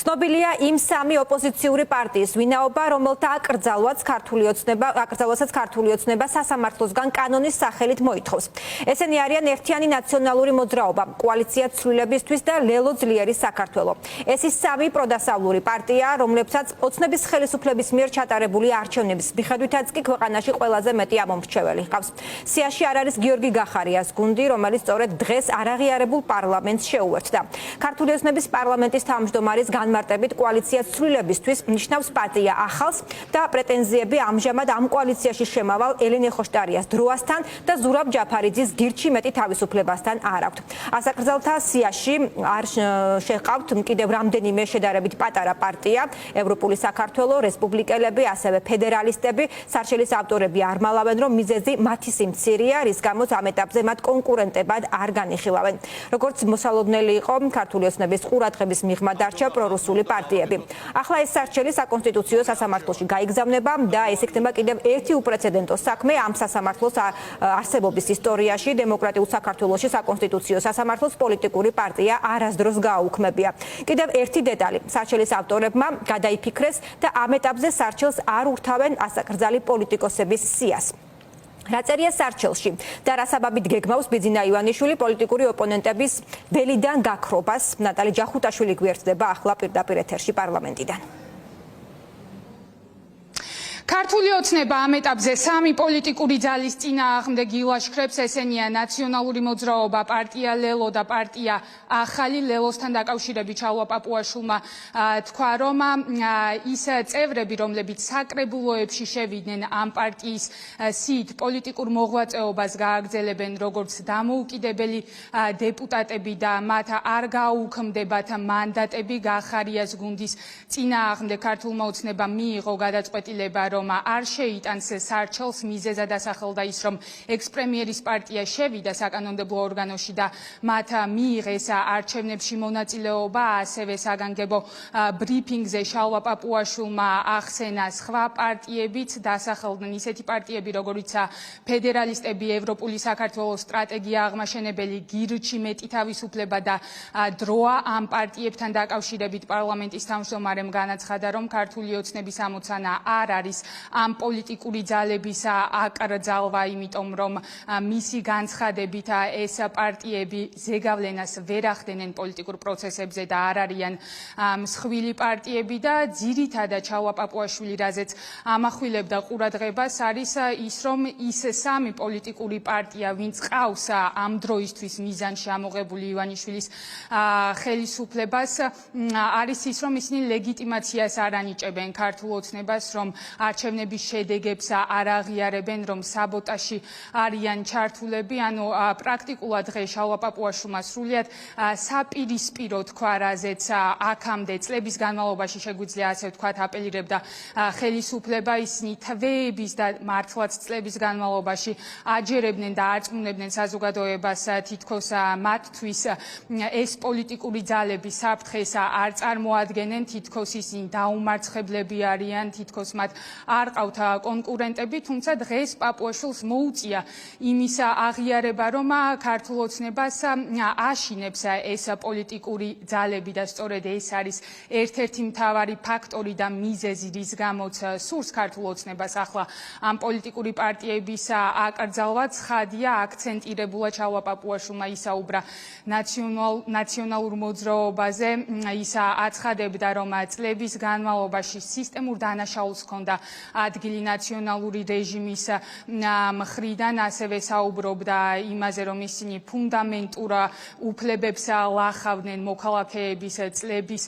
ცნობილია იმ სამი ოპოზიციური პარტიის ვინაობა, რომელთა აკრძალვაც ქართული ოცნება სასამართლოსგან კანონის სახელით მოითხოვს. ესენი არიან ერთიანი ნაციონალური მოძრაობა, კოალიცია ცვლილებისთვის და ლელო ძლიერი საქართველო. ეს ის სამი პროდასავლური პარტია, რომლებსაც ოცნების ხელისუფლების მიერ ჩატარებული არჩევნების მიხედვითაც კი ქვეყანაში ყველაზე მეტი ამომრჩეველი ჰყავს. სიაში არ არის გიორგი გახარიას გუნდი, რომელიც სწორედ დღეს არაღიარებულ პარლამენტს შეუერთდა. ქართული ოცნების პარლამენტის თავმჯდომარის განმარტებით კოალიცია ცვლილებისთვის ნიშნავს პარტია ახალს და პრეტენზიები ამჟამად ამ კოალიციაში შემავალ ელენე ხოშტარიას დროასთან და ზურაბ ჯაფარიძის გირჩი მეტი თავისუფლებასთან არ აქვთ. ასაკრძალთა სიაში არ შეყავთ კიდევ რამდენიმე შედარებით პატარა პარტია, ევროპული საქართველო, რესპუბლიკელები, ასევე ფედერალისტები. სარჩელის ავტორები არ მალავენ, რომ მიზეზი მათი სიმცირეა, რის გამოც ამ ეტაპზე მათ კონკურენტებად არ განიხილავენ. როგორც მოსალოდნელი იყო, ქართული ოცნების ყურადღების მიღმა დარჩა პრორუსული პარტიები. ახლა ეს სარჩელი საკონსტიტუციო სასამართლოში გაიგზავნება და ეს იქნება კიდევ ერთი უპრეცედენტო საქმე ამ სასამართლოს არსებობის ისტორიაში. დემოკრატიულ საქართველოში საკონსტიტუციო სასამართლოს პოლიტიკური პარტია არასდროს გააუქმებია. კიდევ ერთი დეტალი, სარჩელის ავტორებმა გადაიფიქრეს და ამ ეტაპზე სარჩელს არ ურთავენ ასაკრძალი პოლიტიკოსების სიას. რა წერია სარჩელში და რა საბაბით გეგმავს ბიძინა ივანიშვილი პოლიტიკური ოპონენტების ველიდან გაქრობას. ნატალი ჯახუტაშვილი გვერდდება ახლა პირდაპირ ეთერში პარლამენტიდან. ქართული ოცნება ამ ეტაპზე სამი პოლიტიკური ძალის წინააღმდეგ ილაშქრებს, ესენია ნაციონალური მოძრაობა, პარტია ლელო და პარტია ახალი. ლელოსთან დაკავშირებით ჩალვა პაპუაშვილმა თქვა, რომ ის წევრები, რომლებიც საკრებულოებში შევიდნენ ამ პარტიის სიით პოლიტიკურ მოღვაწეობას გააგრძელებენ როგორც დამოუკიდებელი დეპუტატები და მათ არ გააუქმდებათ მანდატები. გახარიას გუნდის წინააღმდეგ ქართულმა ოცნებამ მიიღო გადაწყვეტილება, რომ არ შეიტანს სარჩელს. მიზეზად ასახელდა ის, რომ ექს-პრემიერის პარტია შევიდა საკანონმდებლო ორგანოში და მათ მიიღეს არჩევნებში მონაწილეობა. ასევე საგანგებო ბრიფინგზე შალვა პაპუაშვილმა ახსენა სხვა პარტიებიც დასახელდნენ, ისეთი პარტიები, როგორიცაა ფედერალისტები, ევროპული საქართველოს სტრატეგია აღმაშენებელი, გირჩი მეტი თავისუფლება და დროა. ამ პარტიებთან დაკავშირებით პარლამენტის თავმჯდომარემ განაცხადა, რომ ქართული ოცნების ამოცანა არ არის ამ პოლიტიკური ძალების აკრძალვა, იმიტომ რომ მისი განცხადებით ეს პარტიები ზეგავლენას ვერ ახდენენ პოლიტიკურ პროცესებზე და არ არიან მსხვილი პარტიები და ძირითადად ჩალვა პაპუაშვილი რაზეც ამახვილებდა ყურადღებას არის ის, რომ ის სამი პოლიტიკური პარტია, ვინც ყავს ამ დროისთვის მიზანში ამოღებული ივანიშვილის ხელისუფლებას, არის ის, რომ ისინი ლეგიტიმაციას არ ანიჭებენ ქართულ ოცნებას, რომ არჩევნების შედეგებს არ აღიარებენ, რომ საბოტაჟში არიან ჩართულები. ანუ პრაქტიკულად დღეს შალვა პაპუაშვილმა სრულიად საპირისპირო თქვა, რაზეც აქამდე წლების განმავლობაში შეგვიძლია ასე ვთქვათ აპელირებდა ხელისუფლება. ისინი თვეების და მართლაც წლების განმავლობაში აჯერებდნენ და აწმუნებდნენ საზოგადოებას, თითქოს მათთვის ეს პოლიტიკური ძალები საფრთხეს არ წარმოადგენენ, თითქოს ისინი დაუმარცხებლები არიან, თითქოს მათ არ ყავთ კონკურენტები, თუმცა დღეს პაპუაშვილს მოუწია იმის აღიარება, რომ ქართულ ოცნებას აშინებს ეს პოლიტიკური ძალები და სწორედ ეს არის ერთ-ერთი მთავარი ფაქტორი და მიზეზი, რის გამოც სურს ქართულ ოცნებას ახლა ამ პოლიტიკური პარტიების აკრძალვა. ცხადია, აქცენტირებულად ჩალვა პაპუაშვილმა ისაუბრა ნაციონალურ მოძრაობაზე. ის აცხადებდა, რომ წლების განმავლობაში სისტემურ დანაშაულს ჰქონდა ადგილი ნაციონალური რეჟიმის მხრიდან. ასევე საუბრობდა იმაზე, რომ ისინი ფუნდამენტურ უფლებებს ლახავდნენ მოქალაქეების წლების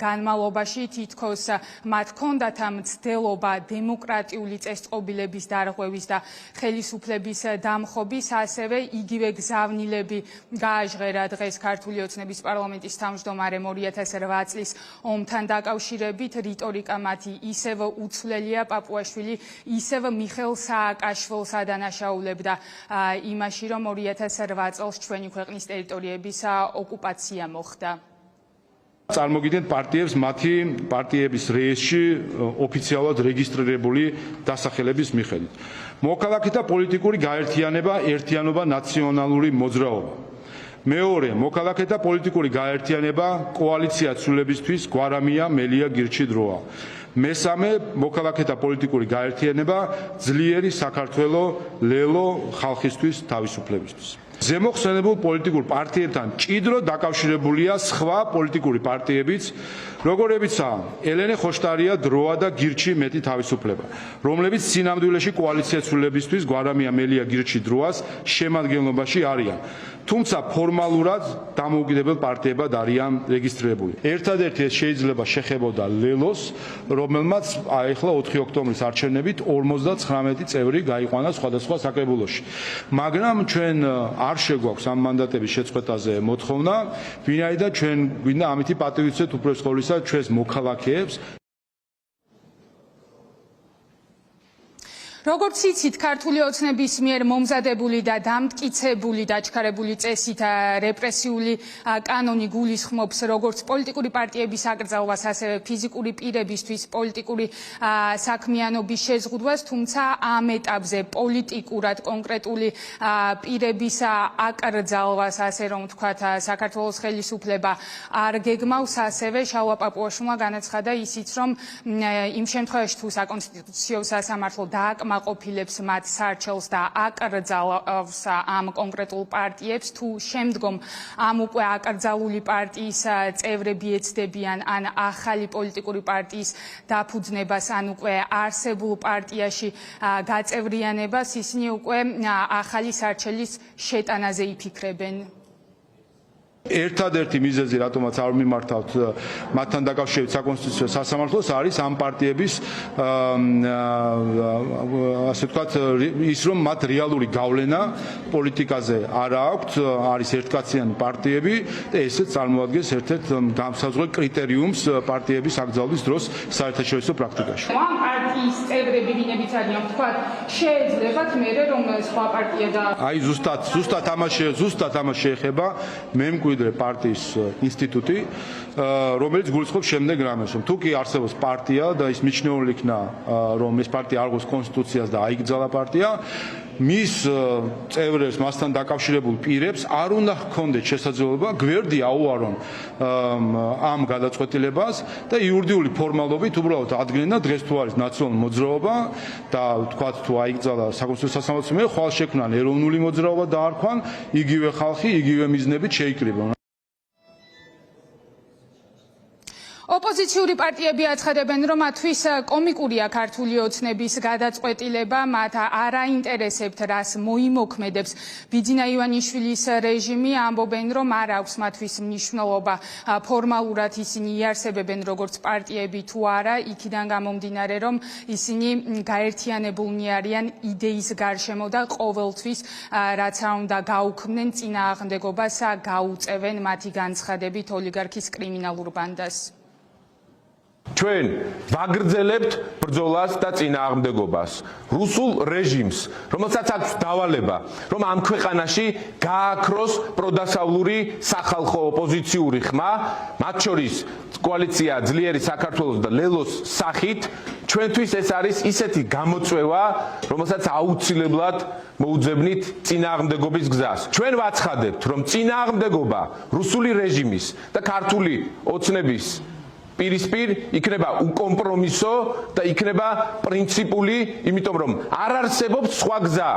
განმავლობაში. თითქოს მათ ჰქონდათ მცდელობა დემოკრატიული წესწყობილების დარღვევის და ხელისუფლების დამხობის. ასევე იგივე გზავნილები გააჟღერა დღეს ქართული ოცნების პარლამენტის თავმჯდომარემ 2008 წლის ომთან დაკავშირებით. რიტორიკა მათი ისევ უცვლელია. პაპუაშვილი ისევ მიხეილ სააკაშვილს ადანაშაულებდა იმაში, რომ 2008 წელს ჩვენი ქვეყნის ტერიტორიების ოკუპაცია მოხდა. წარმოგიდგენთ პარტიებს მათი პარტიების რეესტრში ოფიციალურად რეგისტრირებული დასახელების მიხედვით. მოქალაქეთა პოლიტიკური გაერთიანება, ერთიანობა, ნაციონალური მოძრაობა. მეორე, მოქალაქეთა პოლიტიკური გაერთიანება კოალიცია ცვლილებისთვის გვარამია მელია გირჩი დროა. მესამე, მოქალაქეთა პოლიტიკური გაერთიანება ძლიერი საქართველო ლელო ხალხისთვის თავისუფლებისთვის. ზემოხსენებულ პოლიტიკურ პარტიებთან ჭიდრო დაკავშირებულია სხვა პოლიტიკური პარტიებიც, როგორებიცაა ელენე ხოშტარია დროა და გირჩი მეტი თავისუფლება, რომლებიც სინამდვილეში კოალიცია ცვლილებისთვის გვარამია მელია გირჩი დროას შემადგენლობაში არიან. თუმცა ფორმალურად დამოუკიდებელ პარტიებად არიან რეგისტრირებული. ერთადერთი ეს შეიძლება შეხებოდა ლელოს, რომელმაც ახლა 4 ოქტომბრის არჩევნებით 59 წევრი გაიყვანა სხვადასხვა საკრებულოში. მაგრამ ჩვენ არ შეგვაქვს ამ მანდატების შეწყვეტაზე მოთხოვნა, ვინაიდან ჩვენ გვინდა ამითი პატივი ვცეთ უპირველეს ყოვლისა ჩვენს მოქალაქეებს. როგორც იცით, ქართული ოცნების მიერ მომზადებული და დამტკიცებული დაჩქარებული წესით რეპრესიული კანონი გულისხმობს როგორც პოლიტიკური პარტიების აკრძალვას, ასევე ფიზიკური პირებისთვის პოლიტიკური საქმიანობის შეზღუდვას, თუმცა ამ ეტაპზე პოლიტიკურად კონკრეტული პირების აკრძალვას, ასე რომ ვთქვათ, საქართველოს ხელისუფლება არ გეგმავს, ასევე შალვა პაპუაშვილმა განაცხადა ისიც, რომ იმ შემთხვევაში თუ საკონსტიტუციო სასამართლო აკმაყოფილებს მათ სარჩელს და აკრძალავს ამ კონკრეტულ პარტიებს, თუ შემდგომ ამ უკვე აკრძალული პარტიის წევრები ეცდებიან ან ახალი პოლიტიკური პარტიის დაფუძნებას, ან უკვე არსებულ პარტიაში გაწევრიანებას, ისინი უკვე ახალი სარჩელის შეტანაზე იფიქრებენ. ერთადერთი მიზეზი, რატომაც არ მიმართავთ მათთან დაკავშირებით საკონსტიტუციო სასამართლოს, არის ამ პარტიების ასე ვთქვათ, ის რომ მათ რეალური გავლენა პოლიტიკაზე არ აქვთ, არის ერთკაციანი პარტიები და ესეც წარმოადგენს ერთ-ერთ განსაზღვრელ კრიტერიუმს პარტიების აკრძალვის დროს საერთაშორისო პრაქტიკაში. ამ პარტიის წევრები, ვინებიც არიან, ვთქვათ, შეეძლებათ მერე რომ სხვა პარტია და აი ზუსტად ამას შეეხება მემკვიდრე პარტიის ინსტიტუტი, რომელიც გულისხმობს შემდეგ რამეს, რომ თუ კი არსებობს პარტია და ის მიჩნეული იქნა, რომ ეს პარტია არ გვაქვს კონსტიტუციას და აიკრძალა პარტია, მის წევრებს, მასთან დაკავშირებულ პირებს არ უნდა ჰქონდეთ შესაძლებლობა გვერდი აუარონ ამ გადაწყვეტილებას და იურიდიული ფორმალობით უბრალოდ ადგენენ და დღეს თუ არის ნაციონალური მოძრაობა და თქვათ თუ აიკრძალა საკონსტიტუციო სასამართლოს მიერ, ხვალ შექმნან ეროვნული მოძრაობა დაარქვან, იგივე ხალხი, იგივე მიზნებით შეიკრიბონ. ოპოზიციური პარტიები აცხადებენ, რომ მათთვის კომიკურია ქართული ოცნების გადაწყვეტილება, მათ არ აინტერესებთ, რას მოიმოქმედებს ბიძინა ივანიშვილის რეჟიმი, ამბობენ, რომ არ აქვს მათთვის მნიშვნელობა ფორმალურად ისინი იარსებებენ როგორც პარტიები თუ არა, იქიდან გამომდინარე, რომ ისინი გაერთიანებულნი არიან იდეის გარშემო და ყოველთვის რაც არ უნდა გაუქმნენ წინააღმდეგობას გაუწევენ მათი განცხადებით ოლიგარქის კრიმინალურ ბანდას. ჩვენ ვაგრძელებთ ბრძოლას და წინააღმდეგობას რუსულ რეჟიმს, რომელსაც აქვს დავალება, რომ ამ ქვეყანაში გააქროს პროდასავლური სახალხო ოპოზიციური ხმა, მათ შორის კოალიცია ძლიერი საქართველოს და ლელოს სახით. ჩვენთვის ეს არის ისეთი გამოწვევა, რომელსაც აუცილებლად მოუძებნით წინააღმდეგობის გზას. ჩვენ ვაცხადებთ, რომ წინააღმდეგობა რუსული რეჟიმის და ქართული ოცნების პირისპირ იქნება უკომპრომისო და იქნება პრინციპული, იმიტომ რომ არ არსებობს სხვა გზა,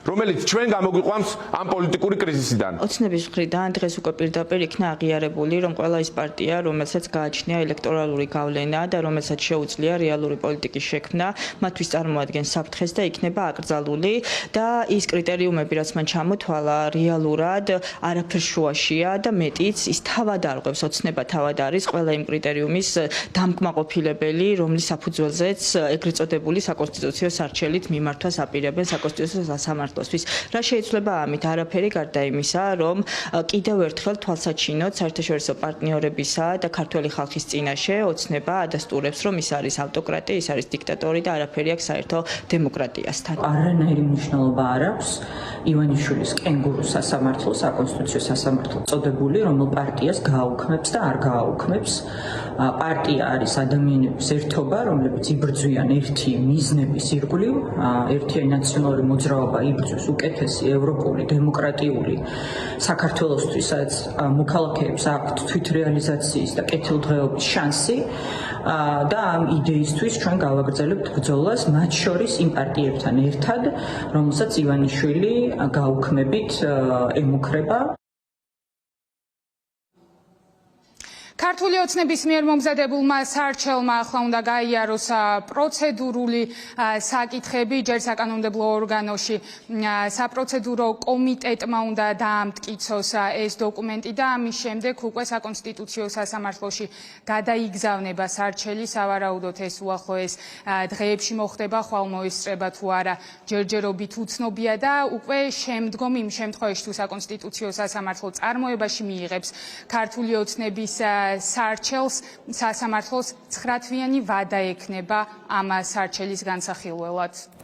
რომელიც ჩვენ გამოგვიყვანს ამ პოლიტიკური კრიზისიდან. ოცნების მხრიდან დღეს უკვე პირდაპირ იქნა აღიარებული, რომ ყველა ის პარტია, რომელსაც გააჩნია ელექტორალური გავლენა და რომელსაც შეუძლია რეალური პოლიტიკის შექმნა, მათთვის წარმოადგენს საფრთხეს და იქნება აკრძალული და ის კრიტერიუმები, რაც მან ჩამოთვალა, რეალურად არაფერ შუაშია და მეტიც ის თავად არღვევს, ოცნება თავად არის ყველა იმ კრიტერიუმის დამკმაყოფილებელი, რომლის საფუძველზეც ეგრეთ წოდებული საკონსტიტუციო სარჩელით მიმართვას აპირებენ საკონსტიტუციო სასამართლოს. რა შეიძლება ამით? არაფერი გარდა იმისა, რომ კიდევ ერთხელ თვალსაჩინოთ საერთაშორისო პარტნიორებისა და ქართველი ხალხის წინაშე ოცნება ადასტურებს, რომ ის არის ავტოკრატი, ის არის დიქტატორი და არაფერი აქვს საერთო დემოკრატიასთან. არანაირი მნიშვნელობა არ აქვს ივანიშვილის კენგურუ სასამართლო, საკონსტიტუციო სასამართლო წოდებული, რომელ პარტიას გააუქმებს და არ გააუქმებს. პარტია არის ადამიანების ერთობა, რომლებიც იბრძვიან ერთი მიზნების ირგვლივ, ერთიანი ნაციონალური მოძრაობა იბრძვის უკეთესი ევროპული დემოკრატიული საქართველოსთვის, სადაც მოქალაქეებს აქვთ თვითრეალიზაციის და კეთილდღეობის შანსი და ამ იდეისთვის ჩვენ გავაგრძელებთ ბრძოლას მათ შორის იმ პარტიებთან ერთად, რომელსაც ივანიშვილი გაუქმებით ემუქრება. ქართული ოცნების მიერ მომზადებულმა სარჩელმა ახლა უნდა გაიაროს პროცედურული საკითხები, ჯერ საკანონმდებლო ორგანოში საპროცედურო კომიტეტმა უნდა დაამტკიცოს ეს დოკუმენტი და ამის შემდეგ უკვე საკონსტიტუციო სასამართლოში გადაიგზავნება სარჩელი, სავარაუდოდ ეს უახლოეს დღეებში მოხდება, ხვალ მოესწრება თუ არა ჯერჯერობით უცნობია და უკვე შემდგომ იმ შემთხვევაში თუ საკონსტიტუციო სასამართლო წარმოებაში მიიღებს ქართული ოცნების სარჩელს, სასამართლოს 9 თვიანი ვადა ექნება ამ სარჩელის განსახილველად.